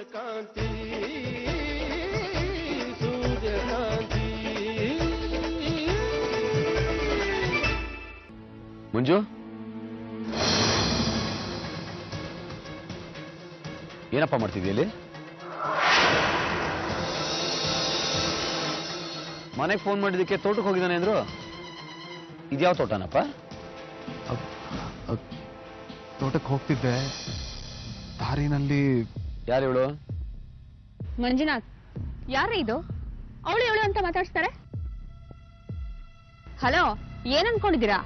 ಸೂರ್ಯಕಾಂತಿ ಸೂರ್ಯಕಾಂತಿ. ಮಂಜು, ಏನಪ್ಪ ಮಾಡ್ತಿದ್ದೀಯಲ್ಲಿ? ಮನೆಗೆ ಫೋನ್ ಮಾಡಿದ್ದಕ್ಕೆ ತೋಟಕ್ಕೆ ಹೋಗಿದ್ದಾನೆ ಅಂದ್ರು. ಇದ್ಯಾವ ತೋಟನಪ್ಪ? ತೋಟಕ್ಕೆ ಹೋಗ್ತಿದ್ದೆ, ದಾರಿನಲ್ಲಿ. ಯಾರು ಇವಳು? ಮಂಜುನಾಥ್. ಯಾರೇ ಇದು? ಅವಳು ಅಂತ ಮಾತಾಡ್ಸ್ತಾರೆ. ಹಲೋ, ಏನ್ ಅನ್ಕೊಂಡಿದ್ದೀರಾ?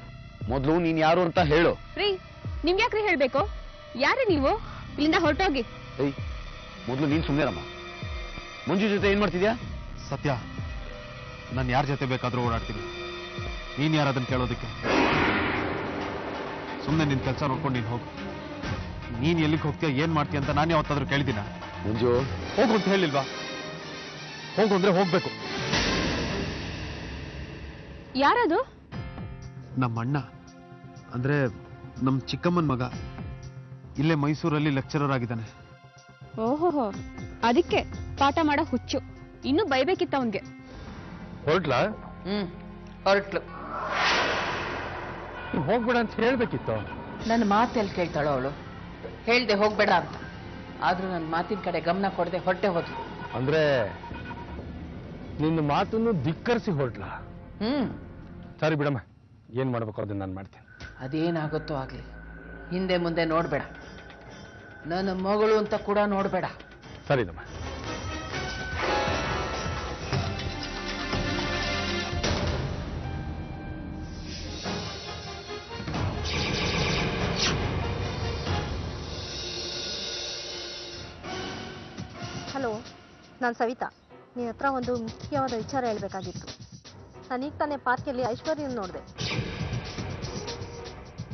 ಮೊದ್ಲು ನೀನ್ ಯಾರು ಅಂತ ಹೇಳು. ರೀ, ನಿಮ್ಗೆ ಯಾಕ್ರಿ ಹೇಳ್ಬೇಕು? ಯಾರೇ ನೀವು? ಇಲ್ಲಿಂದ ಹೊರಟೋಗಿ. ಏಯ್, ಮೊದ್ಲು ನೀನ್ ಸುಮ್ಮನೆರಮ್ಮ. ಮಂಜು ಜೊತೆ ಏನ್ ಮಾಡ್ತಿದ್ಯಾ? ಸತ್ಯ, ನಾನು ಯಾರ ಜೊತೆ ಬೇಕಾದ್ರೂ ಓಡಾಡ್ತೀನಿ. ನೀನ್ ಯಾರು ಅದನ್ನ ಕೇಳೋದಕ್ಕೆ? ಸುಮ್ಮನೆ ನಿನ್ ಕೆಲಸ ನೋಡ್ಕೊಂಡು ನೀನ್ ಹೋಗು. ನೀನ್ ಎಲ್ಲಿಗೆ ಹೋಗ್ತೀಯ, ಏನ್ ಮಾಡ್ತೀಯ ಅಂತ ನಾನು ಯಾವತ್ತಾದ್ರೂ ಕೇಳಿದಿನ? ಮಂಜು, ಹೋಗು ಅಂತ ಹೇಳಿಲ್ವಾ? ಹೋಗು ಅಂದ್ರೆ ಹೋಗ್ಬೇಕು. ಯಾರದು? ನಮ್ಮ ಅಣ್ಣ, ಅಂದ್ರೆ ನಮ್ ಚಿಕ್ಕಮ್ಮನ ಮಗ. ಇಲ್ಲೇ ಮೈಸೂರಲ್ಲಿ ಲೆಕ್ಚರರ್ ಆಗಿದ್ದಾನೆ. ಓಹೋ, ಅದಕ್ಕೆ ಪಾಠ ಮಾಡೋ ಹುಚ್ಚು. ಇನ್ನು ಬೈಬೇಕಿತ್ತ ಅವನ್ಗೆ. ಹೊರಟ್ಲಾ? ಹೊರಟ್ಲು. ಹೋಗ್ಬೇಡ ಅಂತ ಹೇಳ್ಬೇಕಿತ್ತು. ನನ್ನ ಮಾತೆಲ್ಲಿ ಕೇಳ್ತಾಳೋ ಅವಳು? ಹೇಳ್ದೆ ಹೋಗ್ಬೇಡ ಅಂತ. ಆದ್ರೂ ನನ್ನ ಮಾತಿನ ಕಡೆ ಗಮನ ಕೊಡದೆ ಹೊರಟೆ ಹೋದ್ಲು. ಅಂದ್ರೆ ನಿನ್ನ ಮಾತನ್ನು ಧಿಕ್ಕರಿಸಿ ಹೊರಟ್ಲಾ? ಸರಿ ಬಿಡಮ್ಮ, ಏನ್ ಮಾಡ್ಬೇಕು ಅದನ್ನ ನಾನು ಮಾಡ್ತೀನಿ. ಅದೇನಾಗುತ್ತೋ ಆಗ್ಲಿ, ಹಿಂದೆ ಮುಂದೆ ನೋಡ್ಬೇಡ. ನನ್ನ ಮಗಳು ಅಂತ ಕೂಡ ನೋಡ್ಬೇಡ. ಸರಿನಮ್ಮ. ಹಲೋ, ನಾನು ಸವಿತಾ. ನಿನ್ನ ಹತ್ರ ಒಂದು ಮುಖ್ಯವಾದ ವಿಚಾರ ಹೇಳಬೇಕಾಗಿತ್ತು. ನಾನೀಗ ತಾನೇ ಪಾರ್ಕಲ್ಲಿ ಐಶ್ವರ್ಯನ ನೋಡಿದೆ.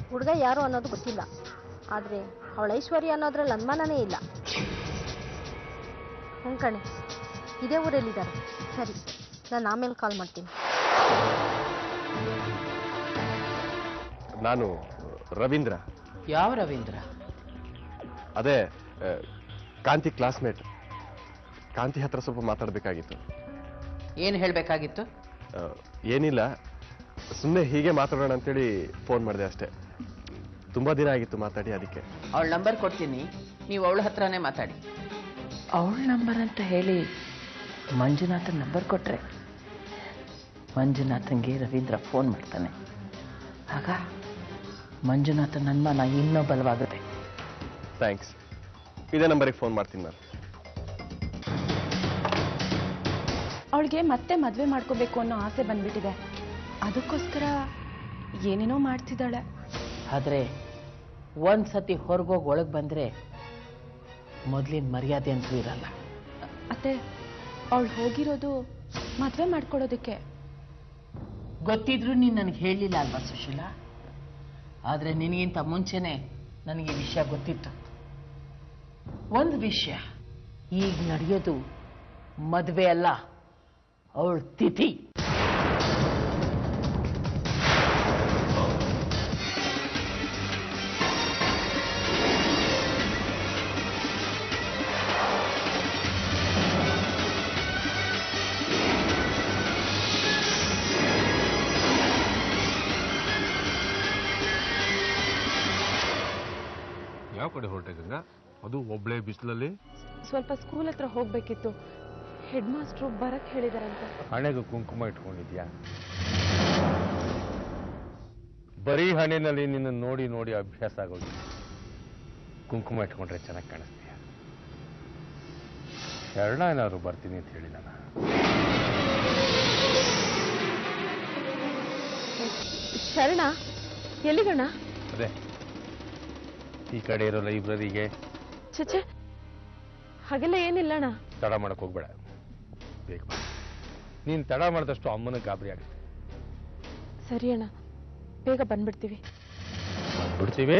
ಹುಡುಗ ಯಾರು ಅನ್ನೋದು ಗೊತ್ತಿಲ್ಲ, ಆದರೆ ಅವಳ ಐಶ್ವರ್ಯ ಅನ್ನೋದ್ರಲ್ಲಿ ಅನುಮಾನನೇ ಇಲ್ಲ. ಕಣೆ, ಇದೇ ಊರಲ್ಲಿದ್ದಾರೆ. ಸರಿ, ನಾನು ಆಮೇಲೆ ಕಾಲ್ ಮಾಡ್ತೀನಿ. ನಾನು ರವೀಂದ್ರ. ಯಾವ ರವೀಂದ್ರ? ಅದೇ ಕಾಂತಿ ಕ್ಲಾಸ್ಮೇಟ್. ಕಾಂತಿ ಹತ್ರ ಸ್ವಲ್ಪ ಮಾತಾಡಬೇಕಾಗಿತ್ತು. ಏನು ಹೇಳಬೇಕಾಗಿತ್ತು? ಏನಿಲ್ಲ, ಸುಮ್ಮನೆ ಹೀಗೆ ಮಾತಾಡೋಣ ಅಂತೇಳಿ ಫೋನ್ ಮಾಡಿದೆ ಅಷ್ಟೇ. ತುಂಬಾ ದಿನ ಆಗಿತ್ತು ಮಾತಾಡಿ, ಅದಕ್ಕೆ. ಅವಳ ನಂಬರ್ ಕೊಡ್ತೀನಿ, ನೀವು ಅವಳ ಹತ್ರನೇ ಮಾತಾಡಿ. ಅವಳ ನಂಬರ್ ಅಂತ ಹೇಳಿ ಮಂಜುನಾಥನ್ ನಂಬರ್ ಕೊಟ್ರೆ ಮಂಜುನಾಥನ್ಗೆ ರವೀಂದ್ರ ಫೋನ್ ಮಾಡ್ತಾನೆ. ಆಗ ಮಂಜುನಾಥನ್ ಅನುಮಾನ ಇನ್ನೂ ಬಲವಾಗುತ್ತೆ. ಥ್ಯಾಂಕ್ಸ್. ಇದೇ ನಂಬರಿಗೆ ಫೋನ್ ಮಾಡ್ತೀನಿ ನಾನು. ಅವಳಿಗೆ ಮತ್ತೆ ಮದುವೆ ಮಾಡ್ಕೋಬೇಕು ಅನ್ನೋ ಆಸೆ ಬಂದ್ಬಿಟ್ಟಿದೆ. ಅದಕ್ಕೋಸ್ಕರ ಏನೇನೋ ಮಾಡ್ತಿದ್ದಾಳೆ. ಆದರೆ ಒಂದ್ಸತಿ ಹೊರಗೋಗಿ ಒಳಗೆ ಬಂದರೆ ಮೊದಲಿನ ಮರ್ಯಾದೆ ಅಂತೂ ಇರಲ್ಲ. ಅತ್ತೆ, ಅವಳು ಹೋಗಿರೋದು ಮದುವೆ ಮಾಡ್ಕೊಳ್ಳೋದಕ್ಕೆ. ಗೊತ್ತಿದ್ರು ನೀನು ನನಗೆ ಹೇಳಲಿಲ್ಲ ಅಲ್ವಾ ಸುಶೀಲಾ? ಆದರೆ ನಿನಗಿಂತ ಮುಂಚೆನೆ ನನಗೆ ಈ ವಿಷಯ ಗೊತ್ತಿತ್ತು. ಒಂದು ವಿಷಯ, ಈಗ ನಡೆಯೋದು ಮದುವೆ ಅಲ್ಲ, ಅವಳ ತಿಥಿ. ಯಾವ ಕಡೆ ಹೊರಟೆ ಗಂಗಾ? ಅದು ಒಬ್ಳೆ ಬಿಸಿಲಲ್ಲಿ? ಸ್ವಲ್ಪ ಸ್ಕೂಲ್ ಹತ್ರ ಹೋಗ್ಬೇಕಿತ್ತು. ಹೆಡ್ ಮಾಸ್ಟ್ರು ಬರಕ್ ಹೇಳಿದಾರಂತೆ. ಹಣೆಗೆ ಕುಂಕುಮ ಇಟ್ಕೊಂಡಿದ್ಯಾ? ಬರೀ ಹಣೆನಲ್ಲಿ ನಿನ್ನ ನೋಡಿ ನೋಡಿ ಅಭ್ಯಾಸ ಆಗೋದು. ಕುಂಕುಮ ಇಟ್ಕೊಂಡ್ರೆ ಚೆನ್ನಾಗಿ ಕಾಣಿಸ್ತೀಯ. ಶರಣ ಏನಾದ್ರು ಬರ್ತೀನಿ ಅಂತ ಹೇಳಿ ನಾನು. ಶರಣ ಎಲ್ಲಿಗಣ? ಅದೇ ಈ ಕಡೆ ಇರೋ ಲೈಬ್ರರಿಗೆ. ಚಚೆ, ಹಾಗೆಲ್ಲ ಏನಿಲ್ಲಣ್ಣ. ತಡ ಮಾಡಕ್ ಹೋಗ್ಬೇಡ, ಬೇಗ ಬಾ. ನೀನ್ ತಡ ಮಾಡಿದಷ್ಟು ಅಮ್ಮನಿಗೆ ಗಾಬರಿ ಆಗುತ್ತೆ. ಸರಿ ಅಣ್ಣ, ಬೇಗ ಬಂದ್ಬಿಡ್ತೀವಿ. ಬಂದ್ಬಿಡ್ತೀವಿ.